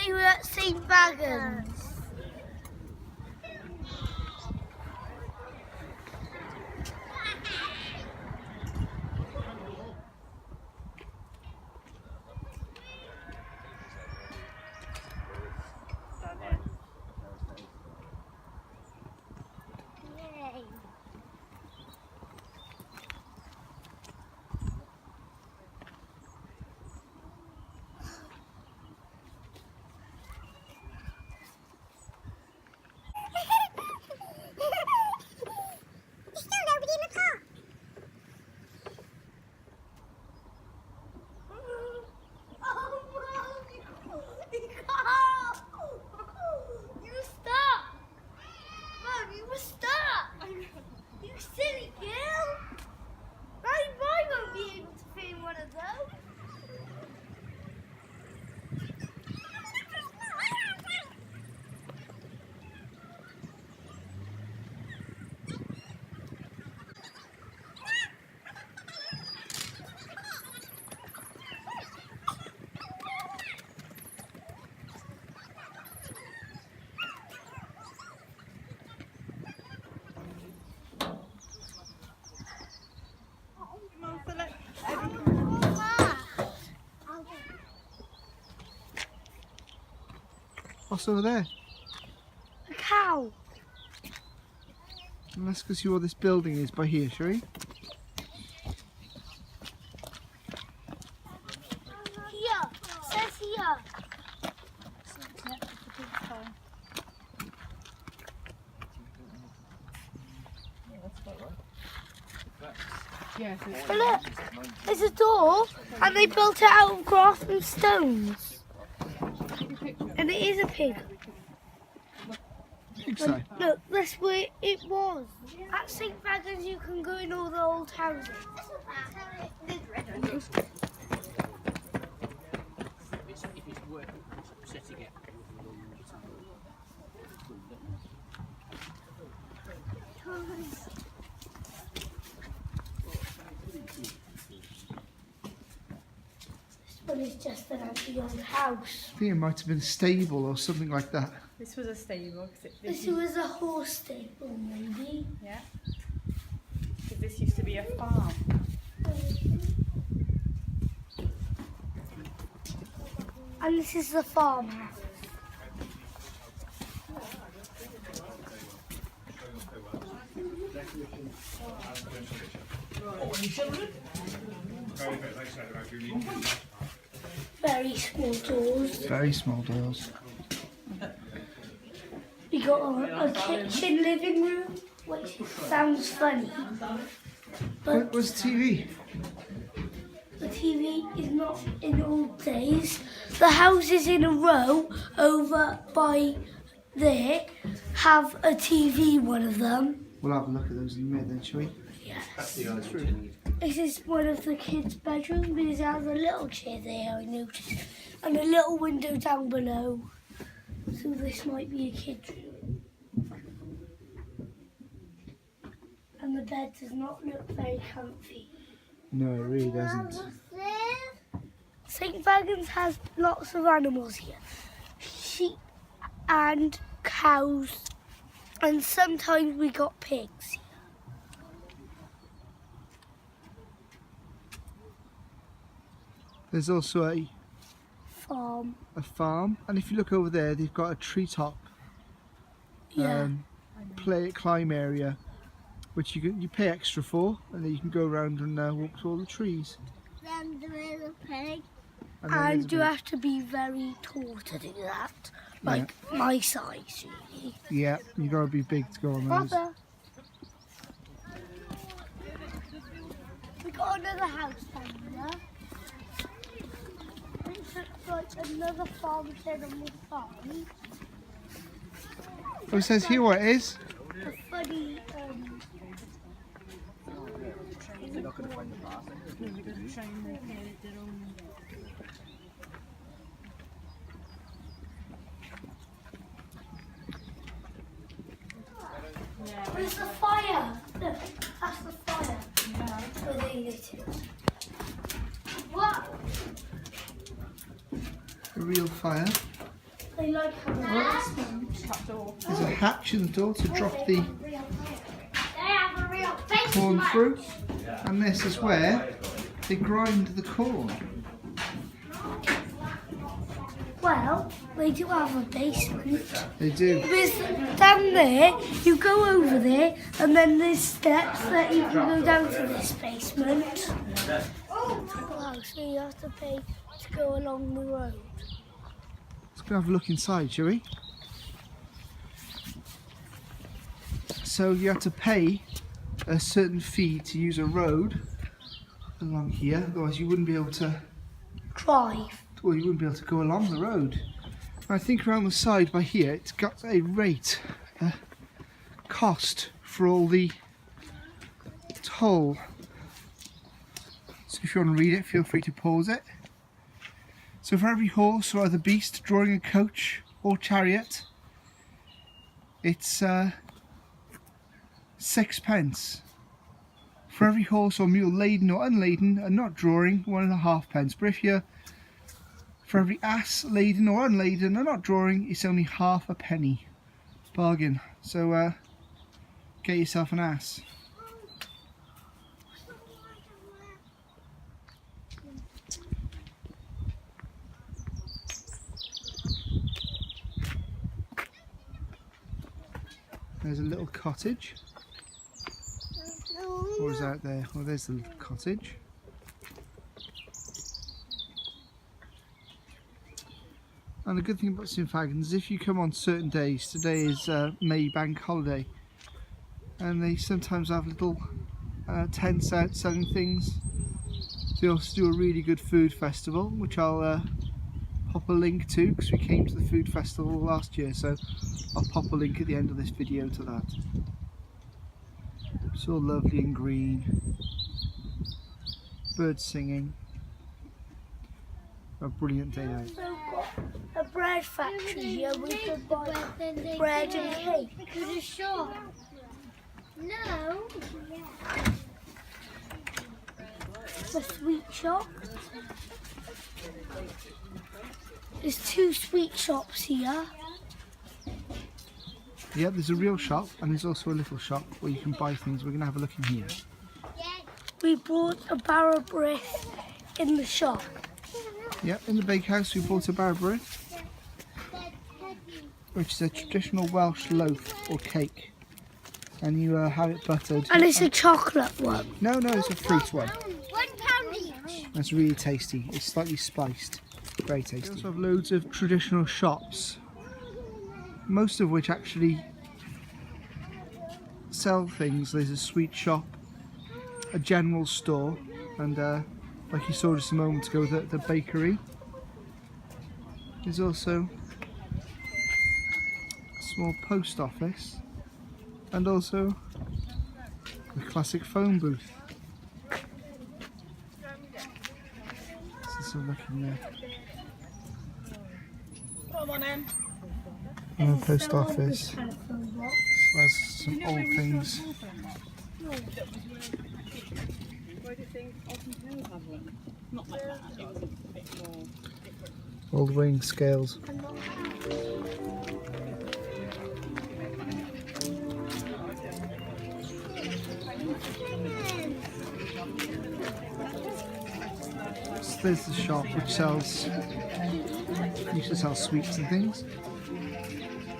Today we're at St. Fagans. Yay. What's over there? A cow. And let's go see what this building is by here, shall we? Here. It says here. But look, there's a door and they built it out of grass and stones. And it is a pig. Pig sign. Look, that's where it was. At St. Fagans you can go in all the old houses. But it's just an empty old house. I think it might have been a stable or something like that. This was a stable. This was a horse stable, maybe. Yeah. Because this used to be a farm. And this is the farmhouse. Very small doors. Very small doors. We got a kitchen living room, which sounds funny. But Where's the TV? the TV is not in old days. The houses in a row over by there have a TV, one of them. We'll have a look at those in a minute then, shall we? Yes. This is one of the kids' bedrooms because it has a little chair there, I noticed, and a little window down below. So this might be a kid's room. And the bed does not look very comfy. No, it really doesn't. St. Fagans has lots of animals here. Sheep and cows, and sometimes we got pigs here. There's also Farm. a farm, and if you look over there, they've got a treetop Yeah. climb area, which you pay extra for, and then you can go around and walk through all the trees. Then there is a pig. And, then there's And a you bit- have to be very tall to do that. Like my size, really. Yeah, you gotta be big to go on those. Mother. We got another house down there. It's like another farm shed on the farm. Oh, it says here what it is. A funny, Where's the fire? Look, that's the fire. Where they lit it. What? A real fire. They like having a basement. That door. There's a hatch in the door to drop the They have a real corn basement. through. And this is where they grind the corn. Well, they do have a basement. They do. Because down there, you go over there, and then there's steps that you can go down to this basement. Wow, so you have to pay to go along the road. Let's go have a look inside, shall we? So you have to pay a certain fee to use a road along here, otherwise you wouldn't be able to. Drive. Well, you wouldn't be able to go along the road. I think around the side by here, it's got a rate, cost for all the toll. So if you want to read it, feel free to pause it. So for every horse or other beast drawing a coach or chariot, it's 6p. For every horse or mule laden or unladen and not drawing, 1.5p. But if you're for every ass laden or unladen and not drawing, it's only half a penny. Bargain. So get yourself an ass. There's a little cottage. Or is that there? Well, there's the little cottage. And the good thing about Fagans is if you come on certain days, today is May Bank holiday, and they sometimes have little tents out selling things. They also do a really good food festival, which I'll pop a link to, because we came to the food festival last year, so I'll pop a link at the end of this video to that. It's all lovely and green, birds singing. A brilliant day out. Also got a bread factory here. We can buy bread and cake. To the shop. No. The sweet shop. There's 2 sweet shops here. Yeah, there's a real shop and there's also a little shop where you can buy things. We're going to have a look in here. We bought a barrel bread in the shop. Yep, in the bakehouse we bought a barberry, which is a traditional Welsh loaf or cake, and you have it buttered. And it's a chocolate one. No, it's a fruit one. £1 each. That's really tasty. It's slightly spiced, very tasty. We also have loads of traditional shops, most of which actually sell things. There's a sweet shop, a general store, and like you saw just a moment ago, the bakery. There's also a small post office and also the classic phone booth. So looking there. Come on in. And a post office. There's some old things. Why do you think Alton Hill have one? Not like that, it was a bit more different. Old weighing scales. So there's the shop which sells, used to sell sweets and things,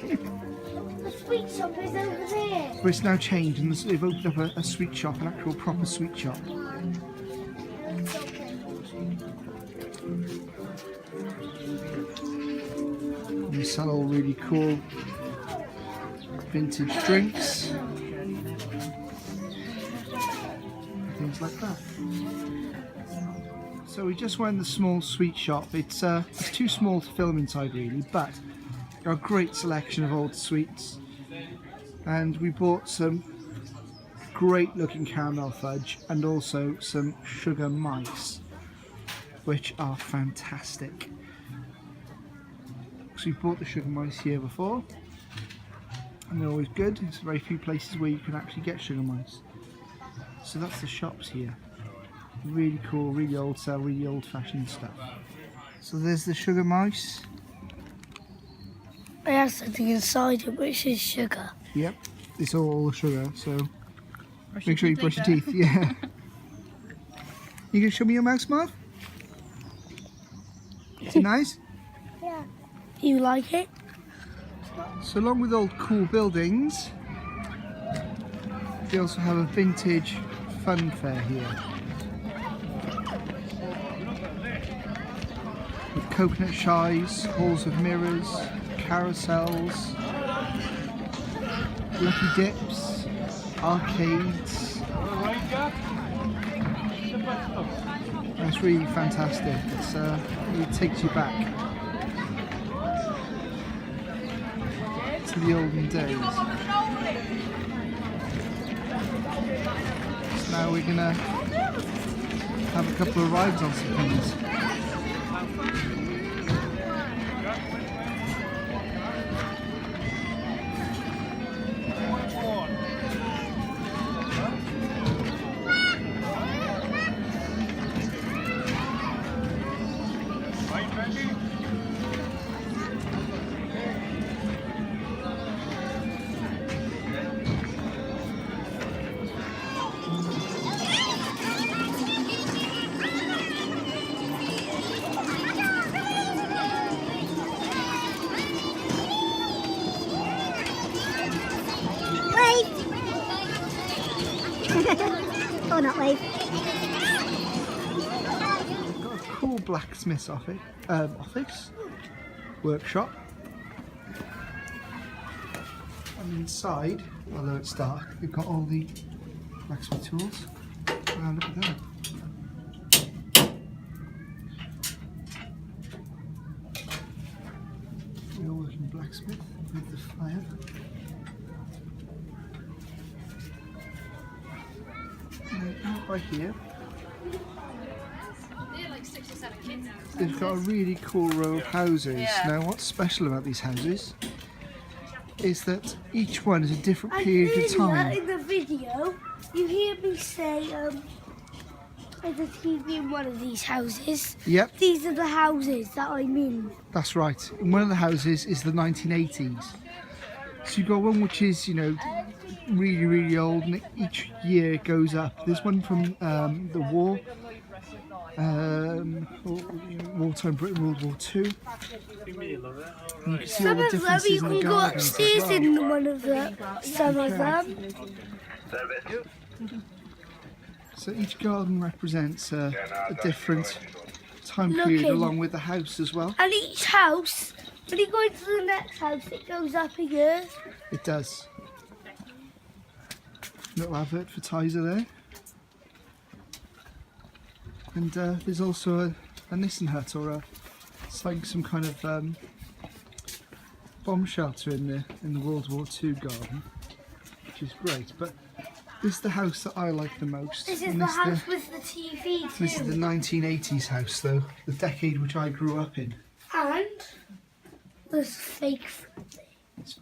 The sweet shop is over there. but it's now changed and they've opened up a sweet shop, an actual proper sweet shop. And they sell all really cool vintage drinks, things like that. So we just went in the small sweet shop. It's too small to film inside really, but a great selection of old sweets, and we bought some great looking caramel fudge and also some sugar mice, which are fantastic. So we bought the sugar mice here before, and they're always good. There's very few places where you can actually get sugar mice. So that's the shops here. Really cool, really old style, really old fashioned stuff. So there's the sugar mice. I have something inside it, which is sugar. Yep, it's all sugar, so Brush make sure you brush your teeth. Yeah. You can show me your mouse, Marv? Is it nice? Yeah. You like it? So along with old cool buildings, they also have a vintage fun fair here. With coconut shies, halls of mirrors, carousels, lucky dips, arcades. It's really fantastic. It takes you back to the olden days. So now we're gonna have a couple of rides on some things. Or not wave. Got a cool blacksmith's office, workshop. And inside, although it's dark, we've got all the blacksmith tools. Wow, look at that. Real working blacksmith with the fire. And then out by here, they've got a really cool row of houses. Now what's special about these houses is that each one is a different period of time. In the video, you hear me say, there's a TV in one of these houses. Yep, These are the houses that I'm in. that's right. And one of the houses is the 1980s. So you've got one which is, you know, really, really old, and each year it goes up. There's one from the war, wartime Britain, World War II. And you can see all Some the of them differences you in the can go gardens as upstairs well. in one of some of them. So each garden represents a different time Look period in. along with the house as well. And each house, when you go into the next house, it goes up a year. It does. Little advertiser there. And there's also a Nissen hut, or it's like some kind of bomb shelter in the World War II garden, which is great. But this is the house that I like the most. This is and the house with the TV too. This is the 1980s house, though, the decade which I grew up in. And there's fake. It's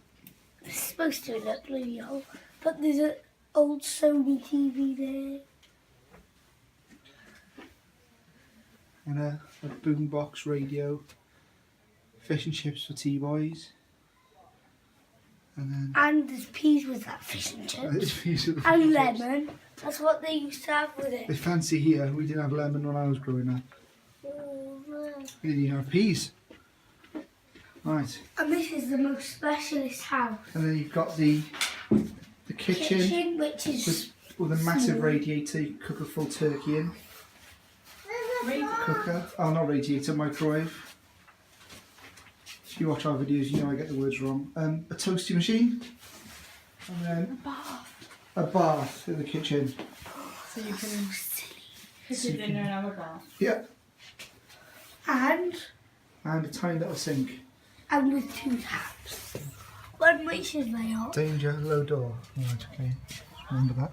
supposed to look really old, but there's an old Sony TV there. And a boombox radio, fish and chips for T-boys. And And there's peas with that fish and then chips. and And lemon. That's what they used to have with They it. fancy here. We didn't have lemon when I was growing up. We didn't even have peas. Right. And this is the most specialist house. And then you've got the kitchen Which is with a massive radiator. You can cook a full turkey in. Cooker. Oh, not radiator, microwave. If you watch our videos, you know I get the words wrong. A toasty machine. And then a bath in the kitchen. So you can cook your dinner and have a bath. Yep. and And a tiny little sink. with 2 taps. One which is very hot. Danger, low door. Right, okay. Just remember that.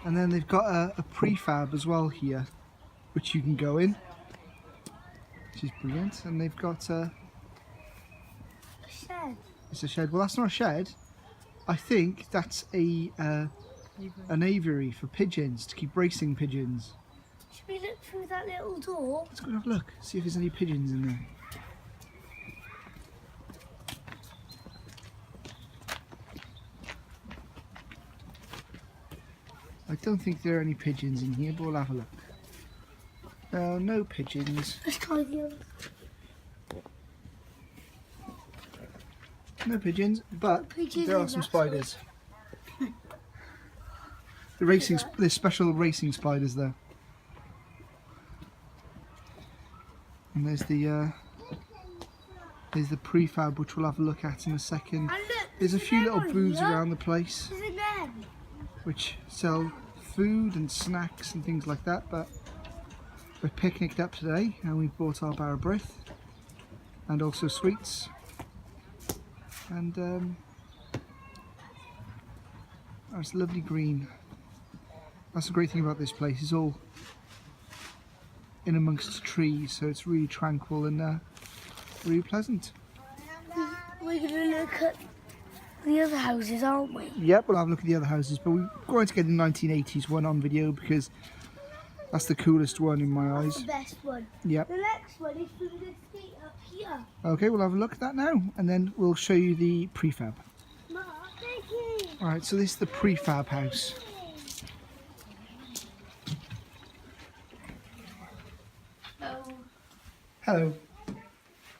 And then they've got a prefab as well here, which you can go in, which is brilliant. And they've got Shed. it's a shed. Well, that's not a shed. I think that's an aviary for pigeons, to keep racing pigeons. Should we look through that little door? Let's go and have a look, see if there's any pigeons in there. don't think there are any pigeons in here, but we'll have a look. No pigeons. Let's try the other. No pigeons, but Pigeons there are in some that spiders. There's special racing spiders there. And there's the prefab, which we'll have a look at in a second. And look, There's a few little booths here. around the place There's a man. which sell food and snacks and things like that, but we're picnicked up today and we bought our bar of breath and also sweets. And it's lovely green. That's the great thing about this place, it's all in amongst trees, so it's really tranquil and really pleasant. We're going to look at the other houses, aren't we? Yep, we'll have a look at the other houses, but we're going to get the 1980s one on video because that's the coolest one in my That's eyes. the best one. Yep. The next one is from the street up here. Okay, we'll have a look at that now and then we'll show you the prefab. Mark, thank you. Alright, so this is the prefab house. Oh, Hello.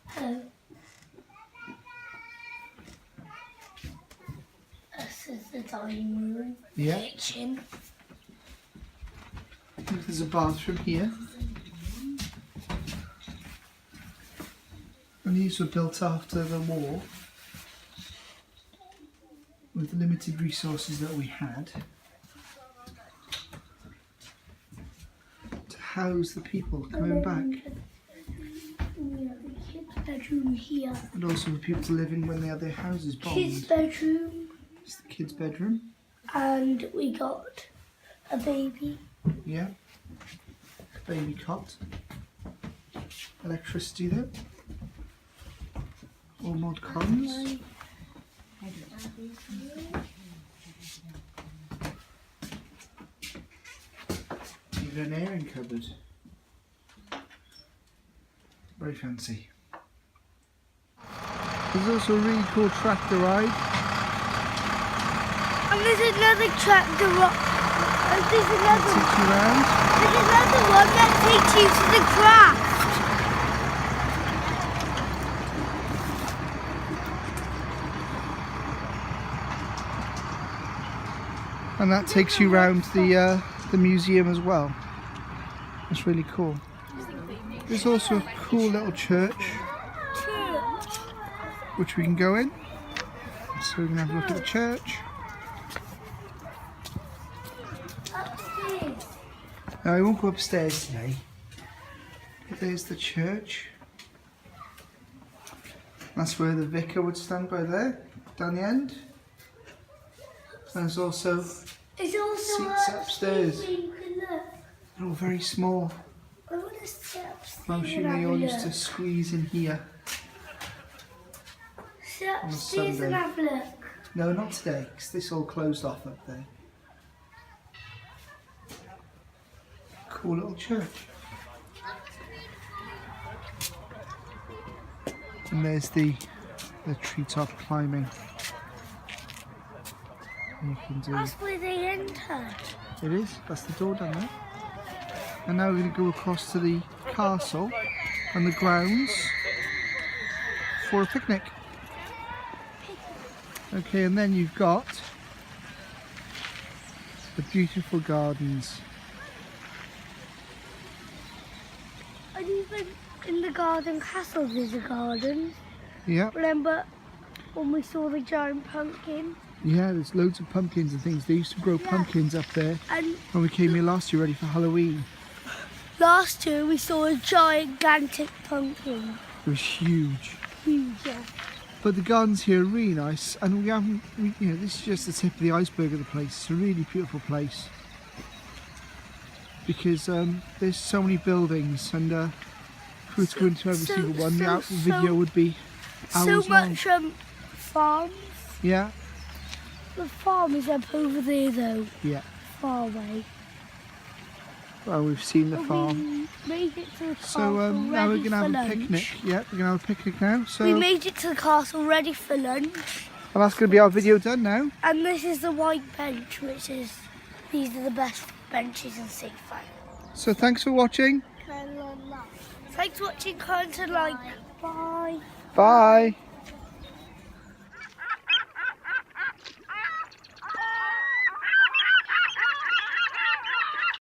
hello. This is the dining room. Yeah. Kitchen. There's a bathroom here. And these were built after the war with the limited resources that we had to house the people coming back, We have the kids' bedroom here. and also for people to live in when they had their houses Kids' bombed. bedroom. It's the kids' bedroom. And we got a baby. Yeah. Baby cot. Electricity there. All mod cons. Even an airing cupboard. Very fancy. There's also a really cool tractor ride. And there's another tractor there's another Takes you round. one that takes you to the craft. And that takes you round the museum as well. It's really cool. There's also a cool little church which we can go in. So we can have a look at the church. Upstairs. Now we won't go upstairs today. But there's the church. That's where the vicar would stand by there, down the end. There's also It's also seats a upstairs. street where you can look. They're all very small. I want to sit upstairs. I'm sure they all used to squeeze in here. Sit on a upstairs and Sunday. have a look. No, not today, because this all closed off up there. Cool little church. And there's the treetop climbing. You can do. That's where they entered. It is. That's the door down there. And now we're going to go across to the castle and the grounds for a picnic. Okay, and then you've got the beautiful gardens. And even in the garden castle there's a garden. Yep. Remember when we saw the giant pumpkin? Yeah, there's loads of pumpkins and things. They used to grow pumpkins up there And when we came here last year ready for Halloween. last year we saw a gigantic pumpkin. It was huge. Huge, yeah. But the gardens here are really nice, and this is just the tip of the iceberg of the place. It's a really beautiful place because there's so many buildings, and if we were to go into every single one, the video would be hours So long. much farms. Yeah, The farm is up over there though, yeah. far away. Well, we've seen the farm. We made it to the castle So now we're ready gonna have for a lunch. picnic. Yeah, we're gonna have a picnic now. So We made it to the castle ready for lunch. and that's gonna be our video done now. And this is the white bench, which is these are the best benches in Sea Fagans. So thanks for watching. Thanks for watching, comment and like. Bye. Bye.